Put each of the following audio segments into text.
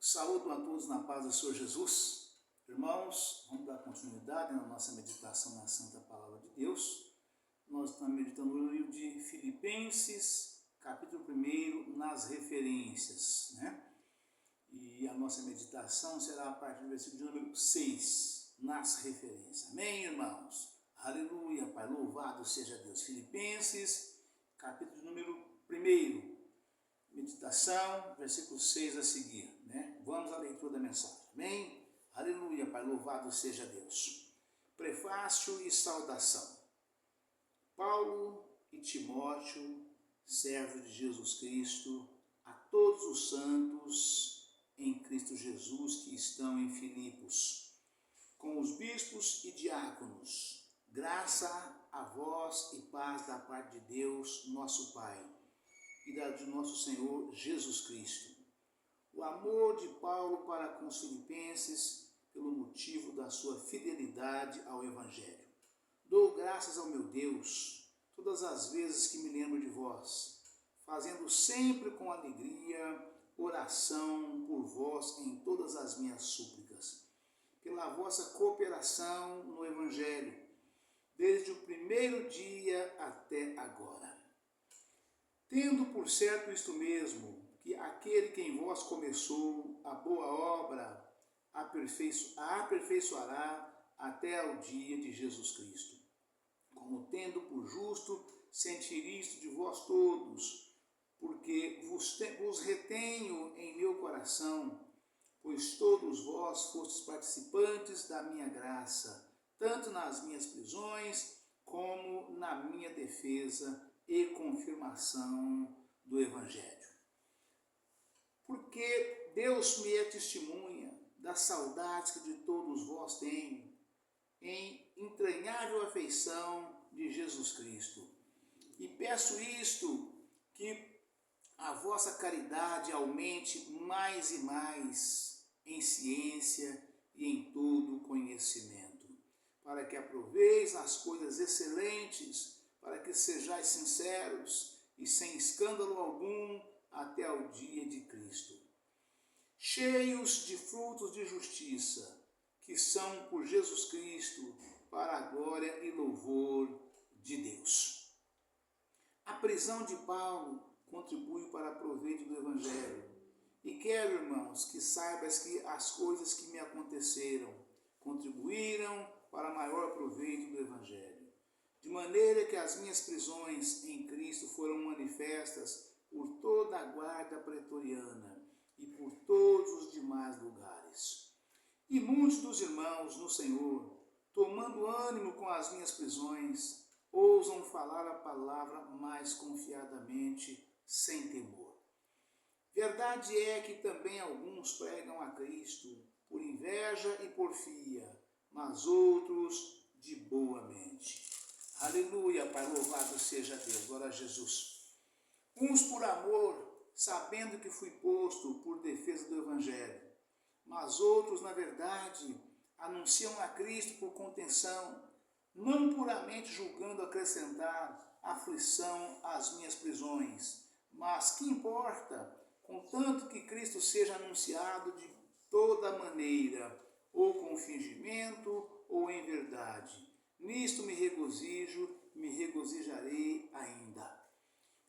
Saúdo a todos na paz do Senhor Jesus. Irmãos, vamos dar continuidade na nossa meditação na Santa Palavra de Deus. Nós estamos meditando no livro de Filipenses, capítulo 1, nas referências, né? E a nossa meditação será a partir do versículo de número 6, nas referências. Amém, irmãos? Aleluia, Pai, louvado seja Deus. Filipenses, capítulo de número 1. Meditação, versículo 6 a seguir, né? Vamos à leitura da mensagem, amém? Aleluia, Pai, louvado seja Deus. Prefácio e saudação. Paulo e Timóteo, servos de Jesus Cristo, a todos os santos em Cristo Jesus que estão em Filipos, com os bispos e diáconos, graça a vós e paz da parte de Deus, nosso Pai, e da de nosso Senhor Jesus Cristo. O amor de Paulo para com os filipenses pelo motivo da sua fidelidade ao Evangelho. Dou graças ao meu Deus todas as vezes que me lembro de vós, fazendo sempre com alegria oração por vós em todas as minhas súplicas, pela vossa cooperação no Evangelho, desde o primeiro dia até agora. Tendo por certo isto mesmo, que aquele que em vós começou a boa obra a aperfeiçoará até ao dia de Jesus Cristo. Como tendo por justo sentir isto de vós todos, porque vos retenho em meu coração, pois todos vós fostes participantes da minha graça, tanto nas minhas prisões como na minha defesa e confirmação do Evangelho. Porque Deus me é testemunha das saudades que de todos vós tenho, em entranhável afeição de Jesus Cristo. E peço isto, que a vossa caridade aumente mais e mais em ciência e em todo conhecimento, para que aproveis as coisas excelentes, para que sejais sinceros e sem escândalo algum até ao dia de Cristo, cheios de frutos de justiça, que são por Jesus Cristo, para a glória e louvor de Deus. A prisão de Paulo contribui para proveito do Evangelho, e quero, irmãos, que saibas que as coisas que me aconteceram contribuíram para maior proveito do Evangelho, de maneira que as minhas prisões em Cristo foram manifestas por toda a guarda pretoriana e por todos os demais lugares. E muitos dos irmãos no Senhor, tomando ânimo com as minhas prisões, ousam falar a palavra mais confiadamente, sem temor. Verdade é que também alguns pregam a Cristo por inveja e porfia, mas outros de boa mente. Aleluia, Pai, louvado seja Deus, glória a Jesus. Uns por amor, sabendo que fui posto por defesa do Evangelho, mas outros, na verdade, anunciam a Cristo por contenção, não puramente julgando acrescentar aflição às minhas prisões, mas que importa, contanto que Cristo seja anunciado de toda maneira, ou com fingimento, ou em verdade. Nisto me regozijo, me regozijarei ainda.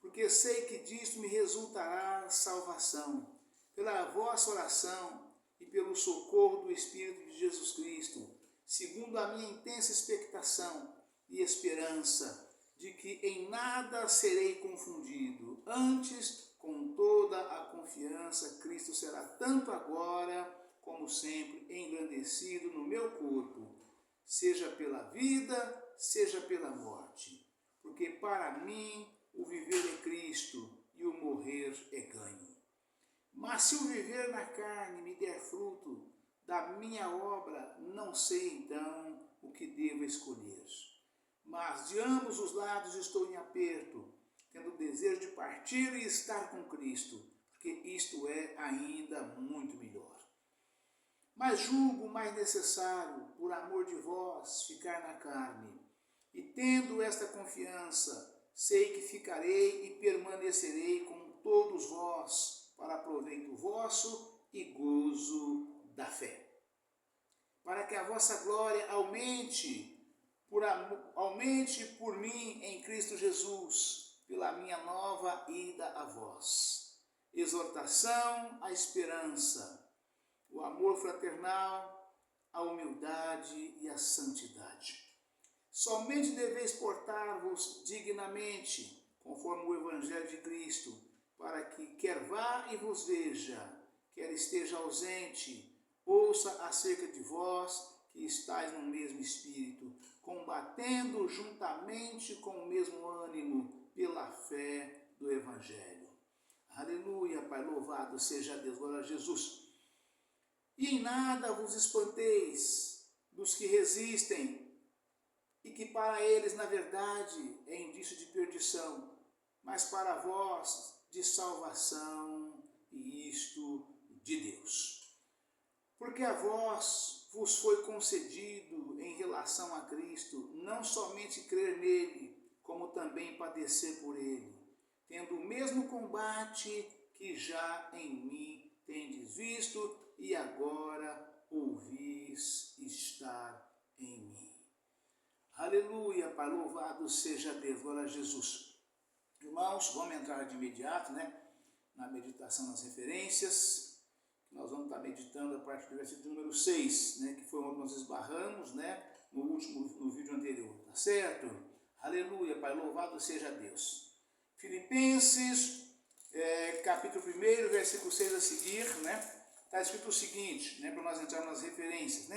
Porque sei que disto me resultará salvação, pela vossa oração e pelo socorro do Espírito de Jesus Cristo, segundo a minha intensa expectação e esperança de que em nada serei confundido. Antes, com toda a confiança, Cristo será tanto agora como sempre engrandecido no meu corpo, seja pela vida, seja pela morte. Porque para mim o viver é Cristo e o morrer é ganho. Mas se o viver na carne me der fruto da minha obra, não sei então o que devo escolher. Mas de ambos os lados estou em aperto, tendo desejo de partir e estar com Cristo, porque isto é ainda muito melhor. Mas julgo mais necessário, por amor de vós, ficar na carne. E tendo esta confiança, sei que ficarei e permanecerei com todos vós, para proveito vosso e gozo da fé. Para que a vossa glória aumente por mim em Cristo Jesus, pela minha nova ida a vós. Exortação à esperança, o amor fraternal, a humildade e a santidade. Somente deveis portar-vos dignamente, conforme o Evangelho de Cristo, para que quer vá e vos veja, quer esteja ausente, ouça acerca de vós, que estáis no mesmo espírito, combatendo juntamente com o mesmo ânimo pela fé do Evangelho. Aleluia, Pai, louvado seja Deus, glória a Jesus. E em nada vos espanteis dos que resistem, e que para eles, na verdade, é indício de perdição, mas para vós, de salvação, e isto de Deus. Porque a vós vos foi concedido, em relação a Cristo, não somente crer nele, como também padecer por ele, tendo o mesmo combate que já em mim tendes visto, e agora ouvis estar em mim. Aleluia, Pai, louvado seja Deus, glória a Jesus. Irmãos, vamos entrar de imediato, na meditação nas referências. Nós vamos estar meditando a partir do versículo número 6, que foi onde nós esbarramos, no vídeo anterior, tá certo? Aleluia, Pai, louvado seja Deus. Filipenses, capítulo 1, versículo 6 a seguir, está escrito o seguinte, para nós entrarmos nas referências,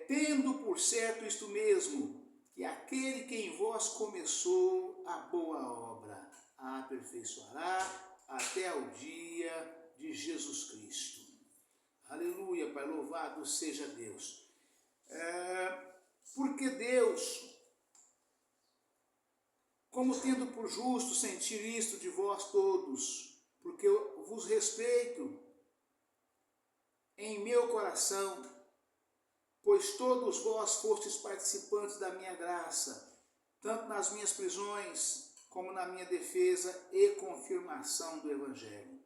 tendo por certo isto mesmo, que aquele que em vós começou a boa obra, a aperfeiçoará até o dia de Jesus Cristo. Aleluia, Pai, louvado seja Deus. Porque Deus, como tendo por justo sentir isto de vós todos, porque eu vos respeito em meu coração, pois todos vós fostes participantes da minha graça, tanto nas minhas prisões, como na minha defesa e confirmação do Evangelho.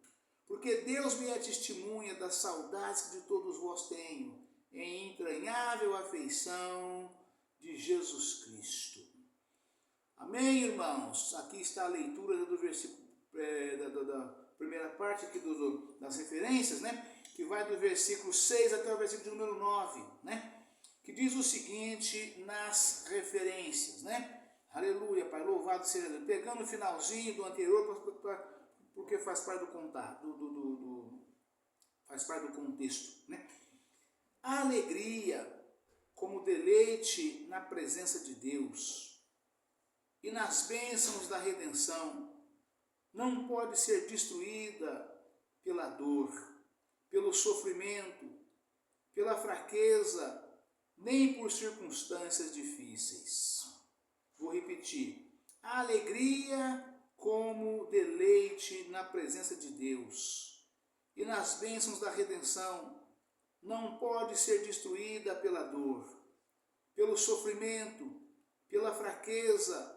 Porque Deus me é testemunha das saudades que de todos vós tenho, em entranhável afeição de Jesus Cristo. Amém, irmãos? Aqui está a leitura do versículo, da primeira parte aqui das referências, que vai do versículo 6 até o versículo número 9, que diz o seguinte nas referências, Aleluia, Pai, louvado seja Deus. Pegando o finalzinho do anterior, porque faz parte do contato, faz parte do contexto, A alegria como deleite na presença de Deus e nas bênçãos da redenção não pode ser destruída pela dor, pelo sofrimento, pela fraqueza, nem por circunstâncias difíceis. Vou repetir. A alegria como deleite na presença de Deus e nas bênçãos da redenção não pode ser destruída pela dor, pelo sofrimento, pela fraqueza,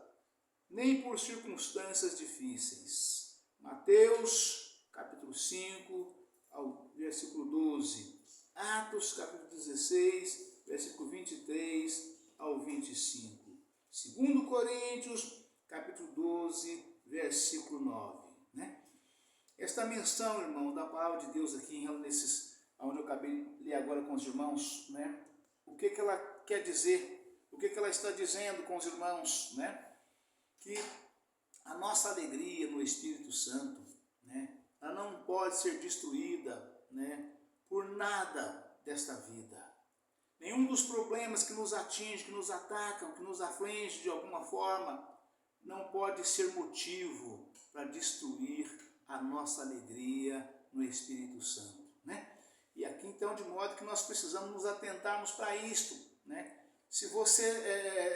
nem por circunstâncias difíceis. Mateus, capítulo 5, ao versículo 12. Atos, capítulo 16, versículo 23 ao 25. 2 Coríntios, capítulo 12, versículo 9. Esta menção, irmão, da palavra de Deus aqui, onde eu acabei de ler agora com os irmãos, o que ela quer dizer, o que ela está dizendo com os irmãos, que a nossa alegria no Espírito Santo, ela não pode ser destruída, por nada desta vida. Nenhum dos problemas que nos atingem, que nos atacam, que nos afligem de alguma forma, não pode ser motivo para destruir a nossa alegria no Espírito Santo, E aqui então, de modo que nós precisamos nos atentarmos para isto, Se você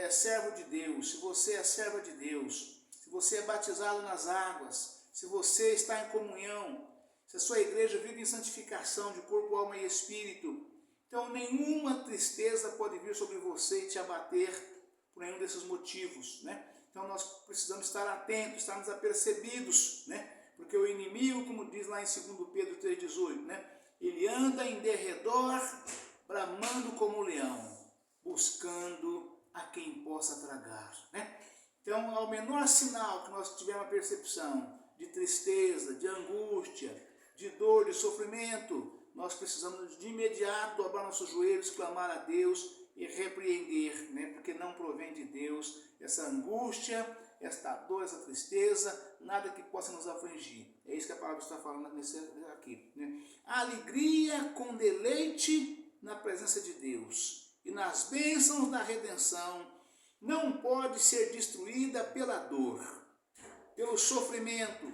é servo de Deus, se você é serva de Deus, se você é batizado nas águas, se você está em comunhão, se a sua igreja vive em santificação de corpo, alma e espírito, então nenhuma tristeza pode vir sobre você e te abater por nenhum desses motivos, Então nós precisamos estar atentos, estarmos apercebidos, porque o inimigo, como diz lá em 2 Pedro 3,18, né? Ele anda em derredor, bramando como um leão, buscando a quem possa tragar, né? Então, ao menor sinal que nós tivermos a percepção de tristeza, de angústia, de dor, de sofrimento, nós precisamos de imediato dobrar nossos joelhos, clamar a Deus e repreender, né? Porque não provém de Deus essa angústia, esta dor, essa tristeza, nada que possa nos afligir. É isso que a palavra está falando aqui, né? A alegria com deleite na presença de Deus e nas bênçãos da redenção não pode ser destruída pela dor, pelo sofrimento,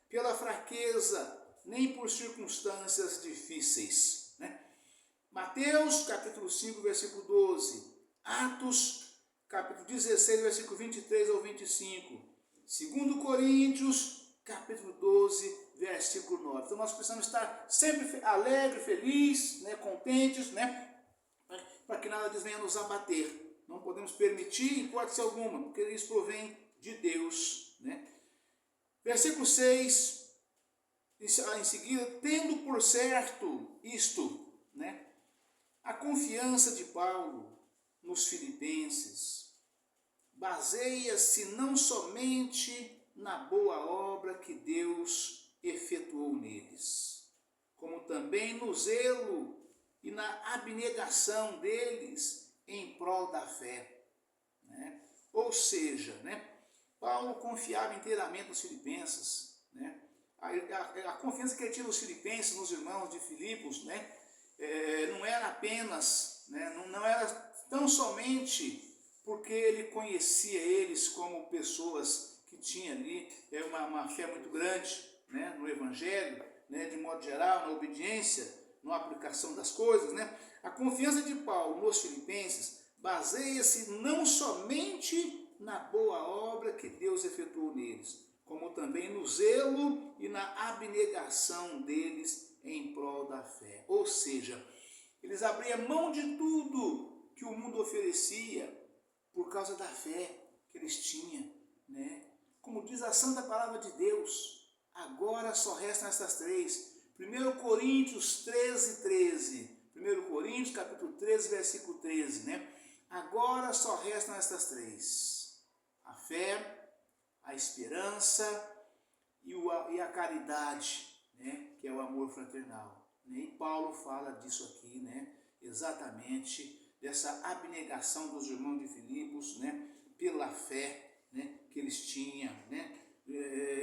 pela fraqueza, nem por circunstâncias difíceis, né? Mateus, capítulo 5, versículo 12. Atos, capítulo 16, versículo 23 ao 25. 2 Coríntios, capítulo 12, versículo 9. Então nós precisamos estar sempre alegres, felizes, né, contentes, né, para que nada disso venha nos abater. Não podemos permitir hipótese alguma, porque isso provém de Deus, né? Versículo 6, em seguida, tendo por certo isto, né? A confiança de Paulo nos filipenses baseia-se não somente na boa obra que Deus efetuou neles, como também no zelo e na abnegação deles em prol da fé, né? Ou seja, né, Paulo confiava inteiramente nos filipenses, né? A confiança que ele tinha nos filipenses, nos irmãos de Filipos, né, não era apenas, né, não era tão somente porque ele conhecia eles como pessoas que tinham ali uma fé muito grande, né, no Evangelho, né, de modo geral, na obediência, na aplicação das coisas, né? A confiança de Paulo nos filipenses baseia-se não somente na boa obra que Deus efetuou neles, como também no zelo e na abnegação deles em prol da fé. Ou seja, eles abriam mão de tudo que o mundo oferecia por causa da fé que eles tinham, né? Como diz a santa palavra de Deus, agora só restam essas três. 1 Coríntios 13, 13. 1 Coríntios capítulo 13, versículo 13, né? Agora só restam estas três: a fé, a esperança e a caridade, né? Que é o amor fraternal. E Paulo fala disso aqui, né? Exatamente dessa abnegação dos irmãos de Filipos, né? Pela fé, né? Que eles tinham, né?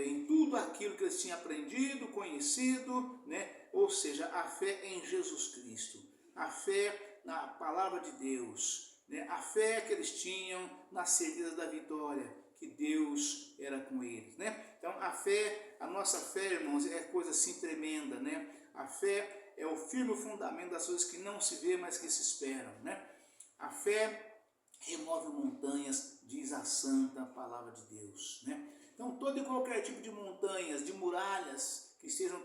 Em tudo aquilo que eles tinham aprendido, conhecido, né? Ou seja, a fé em Jesus Cristo, a fé na palavra de Deus, né? A fé que eles tinham na certeza da vitória, que Deus era com eles, né? Então a fé, a nossa fé, irmãos, é coisa assim tremenda, né? A fé é o firme fundamento das coisas que não se vê, mas que se esperam, né? A fé remove montanhas, diz a santa palavra de Deus, né? Então todo e qualquer tipo de montanhas, de muralhas que estejam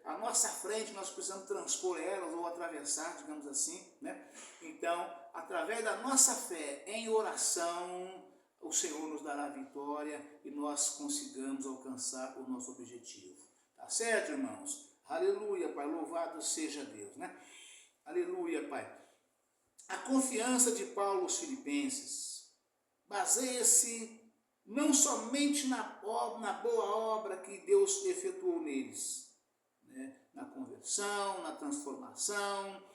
à nossa frente, nós precisamos transpor elas ou atravessar, digamos assim, né? Então, através da nossa fé em oração, o Senhor nos dará vitória e nós consigamos alcançar o nosso objetivo. Tá certo, irmãos? Aleluia, Pai, louvado seja Deus, né? Aleluia, Pai. A confiança de Paulo aos filipenses baseia-se não somente na boa obra que Deus efetuou neles, né? Na conversão, na transformação,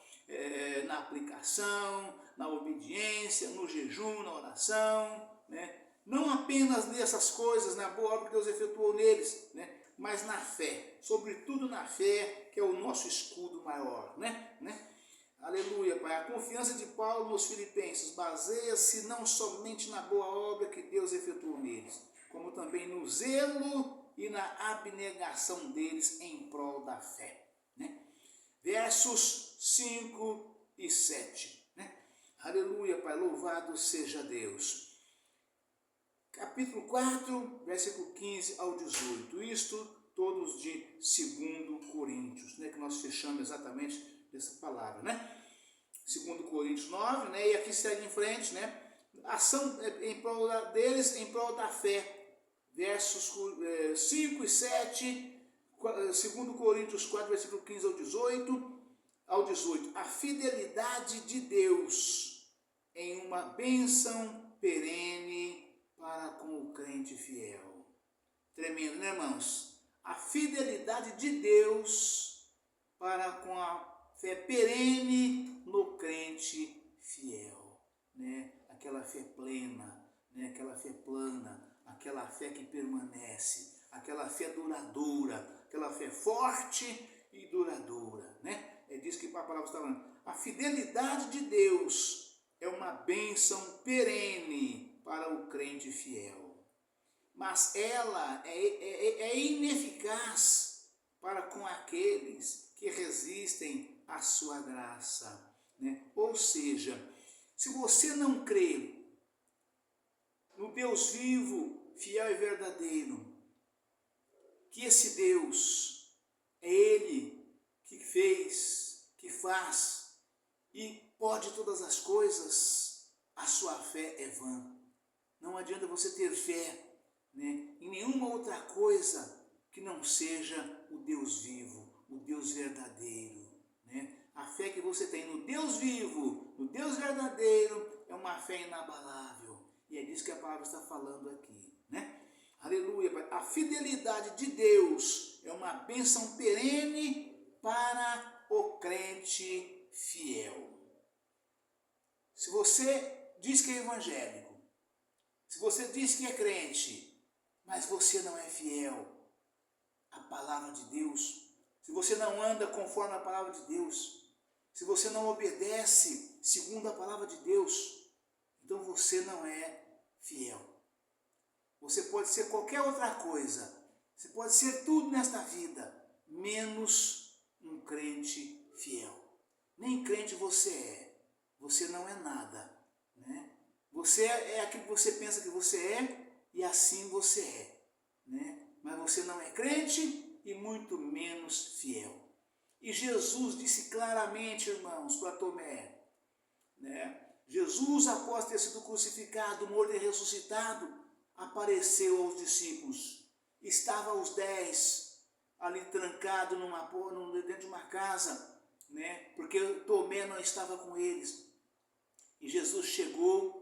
na aplicação, na obediência, no jejum, na oração, né? Não apenas nessas coisas, na boa obra que Deus efetuou neles, né? Mas na fé, sobretudo na fé, que é o nosso escudo maior, né? Aleluia, Pai. A confiança de Paulo nos filipenses baseia-se não somente na boa obra que Deus efetuou neles, como também no zelo e na abnegação deles em prol da fé, né? Versos 5 e 7, né? Aleluia, Pai, louvado seja Deus. Capítulo 4, versículo 15 ao 18, isto todos de 2 Coríntios, né? Que nós fechamos exatamente essa palavra, né? 2 Coríntios 9, né? E aqui segue em frente, né? Ação em prol deles, em prol da fé. Versos 5 e 7, 2 Coríntios 4, versículo 15 ao 18, a fidelidade de Deus em uma bênção perene para com o crente fiel. Tremendo, né, irmãos? A fidelidade de Deus para com a fé perene no crente fiel, né? Aquela fé plena, né? Aquela fé plana, aquela fé que permanece, aquela fé duradoura, aquela fé forte e duradoura, né? É disso que a palavra está falando. A fidelidade de Deus é uma bênção perene para o crente fiel. Mas ela é ineficaz para com aqueles que resistem à sua graça, né? Ou seja, se você não crê no Deus vivo, fiel e verdadeiro, que esse Deus é Ele que fez, que faz e pode todas as coisas, a sua fé é vã. Não adianta você ter fé, né, em nenhuma outra coisa que não seja o Deus vivo, o Deus verdadeiro, né? A fé que você tem no Deus vivo, no Deus verdadeiro, é uma fé inabalável. E é disso que a palavra está falando aqui, né? Aleluia. A fidelidade de Deus é uma bênção perene para o crente fiel. Se você diz que é evangélico, se você diz que é crente, mas você não é fiel à palavra de Deus, se você não anda conforme a palavra de Deus, se você não obedece segundo a palavra de Deus, então você não é fiel. Você pode ser qualquer outra coisa, você pode ser tudo nesta vida, menos um crente fiel. Nem crente você não é nada, né? Você é aquilo que você pensa que você é, e assim você é, né? Mas você não é crente e muito menos fiel. E Jesus disse claramente, irmãos, para Tomé, né? Jesus, após ter sido crucificado, morto e ressuscitado, apareceu aos discípulos. Estava os 10 ali trancados dentro de uma casa, né? Porque Tomé não estava com eles. E Jesus chegou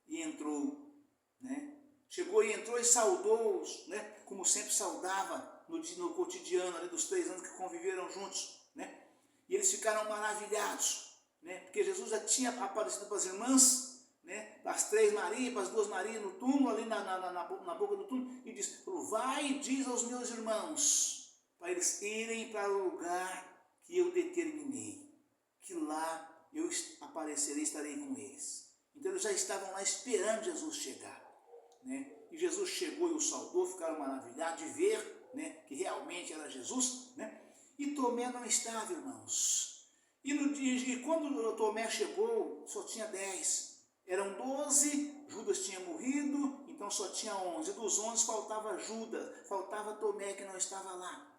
e entrou, né? Chegou e entrou e saudou-os, né? Como sempre saudava no cotidiano ali dos 3 anos que conviveram juntos, né? E eles ficaram maravilhados, né? Porque Jesus já tinha aparecido para as irmãs, né? Para as 3 Marias, para as 2 Marias no túmulo, ali na boca do túmulo, e disse: vai e diz aos meus irmãos, para eles irem para o lugar que eu determinei, que lá eu aparecerei e estarei com eles. Então eles já estavam lá esperando Jesus chegar, né? E Jesus chegou e os saudou, ficaram maravilhados de ver, né, que realmente era Jesus, né? E Tomé não estava, irmãos. E quando Tomé chegou, só tinha 10. Eram 12, Judas tinha morrido, então só tinha 11. Dos 11 faltava Judas, faltava Tomé que não estava lá.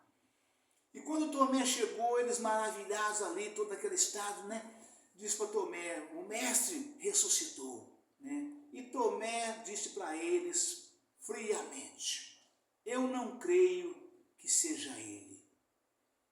E quando Tomé chegou, eles maravilhados ali, todo aquele estado, né? Diz para Tomé: o mestre ressuscitou, né? E Tomé disse para eles friamente: eu não creio que seja ele.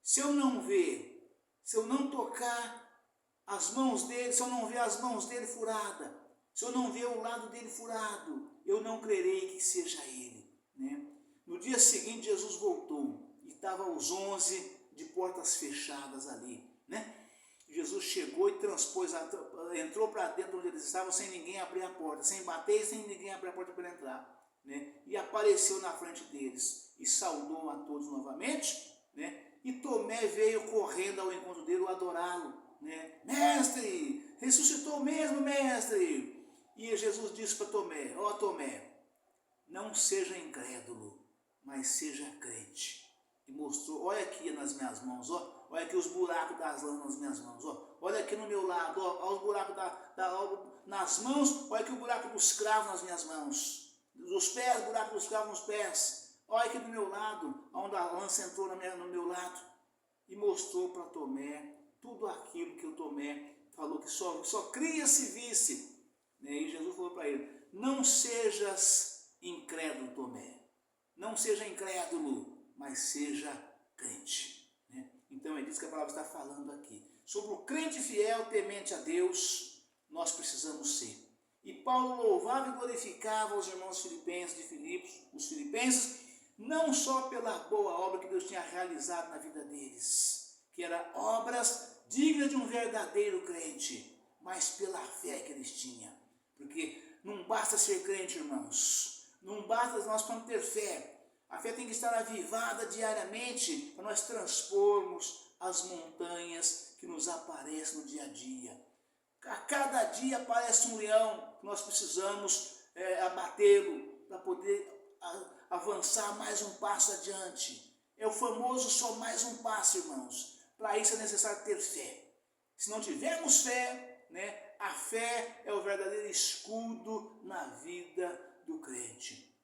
Se eu não ver, se eu não tocar as mãos dele, se eu não ver as mãos dele furadas, se eu não ver o lado dele furado, eu não crerei que seja ele, né? No dia seguinte, Jesus voltou e estavam os 11 de portas fechadas ali, né? Jesus chegou e entrou para dentro onde eles estavam sem ninguém abrir a porta, sem bater e sem ninguém abrir a porta para entrar, né? E apareceu na frente deles e saudou a todos novamente, né? E Tomé veio correndo ao encontro dele, adorá-lo, né? Mestre, ressuscitou mesmo, mestre! E Jesus disse para Tomé: ó Tomé, não seja incrédulo, mas seja crente. E mostrou: olha aqui nas minhas mãos, ó, olha aqui os buracos das lãs nas minhas mãos, ó, olha aqui no meu lado, ó, olha os buracos nas mãos, olha aqui o buraco dos cravos nas minhas mãos, dos pés, o buraco dos cravos nos pés, olha aqui do meu lado, onde a lança entrou no meu lado. E mostrou para Tomé tudo aquilo que o Tomé falou que só cria se visse, né? E Jesus falou para ele: não sejas incrédulo, Tomé, não seja incrédulo, mas seja crente, né? Então é disso que a palavra está falando aqui. Sobre o crente fiel, temente a Deus, nós precisamos ser. E Paulo louvava e glorificava os irmãos filipenses de Filipos, os filipenses, não só pela boa obra que Deus tinha realizado na vida deles, que eram obras dignas de um verdadeiro crente, mas pela fé que eles tinham. Porque não basta ser crente, irmãos, não basta nós ter fé. A fé tem que estar avivada diariamente para nós transpormos as montanhas que nos aparecem no dia a dia. A cada dia aparece um leão que nós precisamos abatê-lo para poder avançar mais um passo adiante. É o famoso só mais um passo, irmãos. Para isso é necessário ter fé. Se não tivermos fé, né, a fé é o verdadeiro escudo na vida do crente.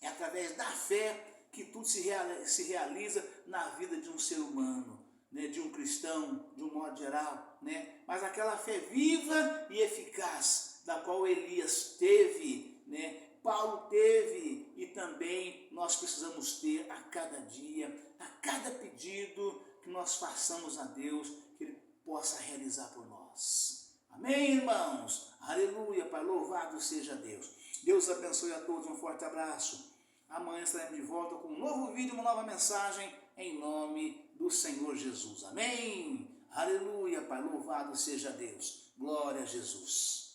É através da fé que tudo se realiza na vida de um ser humano, né, de um cristão, de um modo geral, né? Mas aquela fé viva e eficaz, da qual Elias teve, né, Paulo teve, e também nós precisamos ter a cada dia, a cada pedido que nós façamos a Deus, que Ele possa realizar por nós. Amém, irmãos? Aleluia, Pai, louvado seja Deus. Deus abençoe a todos, um forte abraço. Amanhã estaremos de volta com um novo vídeo, uma nova mensagem, em nome do Senhor Jesus. Amém? Aleluia, Pai, louvado seja Deus. Glória a Jesus.